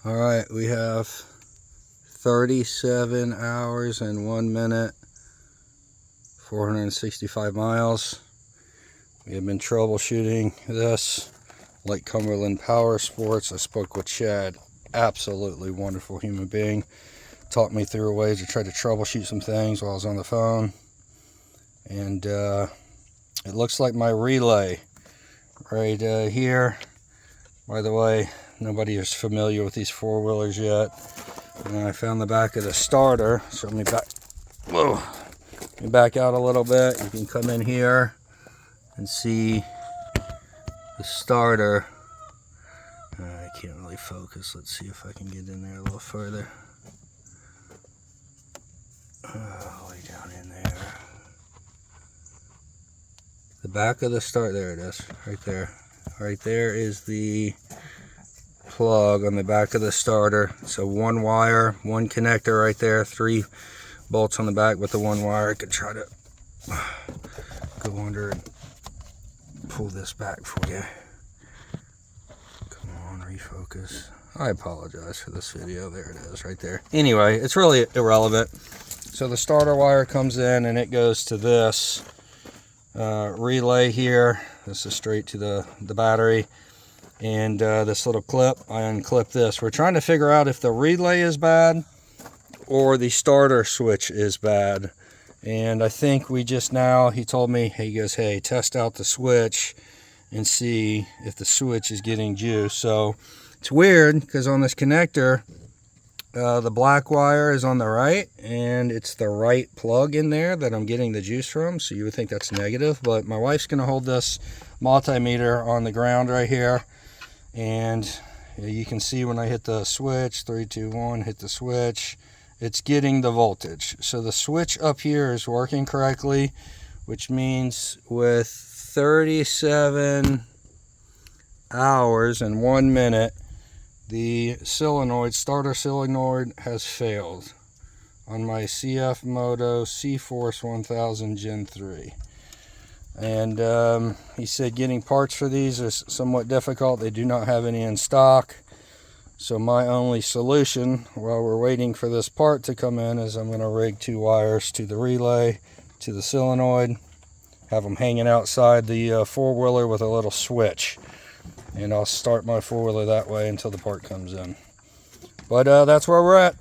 Alright, we have 37 hours and 1 minute, 465 miles. We have been troubleshooting this like Cumberland Power Sports. I spoke with Chad, absolutely wonderful human being. Taught me through ways to try to troubleshoot some things while I was on the phone. And it looks like my relay right here. By the way, nobody is familiar with these four-wheelers yet. And I found the back of the starter. So let me back. Whoa. Let me back out a little bit. You can come in here and see the starter. I can't really focus. Let's see if I can get in there a little further. Way down in there. The back of the start. There it is. Right there. Right there is the plug on the back of the starter. So one wire, one connector right there, 3 bolts on the back with the one wire. I could try to go under and pull this back for you. Come on, refocus. I apologize for this video. There it is right there. Anyway, it's really irrelevant. So the starter wire comes in and it goes to this relay here. This is straight to the battery. And this little clip, I unclip this. We're trying to figure out if the relay is bad or the starter switch is bad. And I think we just now, he told me, he goes, hey, test out the switch and see if the switch is getting juice. So it's weird because on this connector, the black wire is on the right and it's the right plug in there that I'm getting the juice from. So you would think that's negative, but my wife's going to hold this multimeter on the ground right here. And you can see when I hit the switch, 3, 2, 1, hit the switch, it's getting the voltage. So the switch up here is working correctly, which means with 37 hours and 1 minute, the starter solenoid has failed on my CF Moto Cforce 1000 Gen 3. And he said getting parts for these is somewhat difficult. They do not have any in stock. So my only solution while we're waiting for this part to come in is I'm going to rig 2 wires to the relay, to the solenoid, have them hanging outside the four-wheeler with a little switch. And I'll start my four-wheeler that way until the part comes in. But that's where we're at.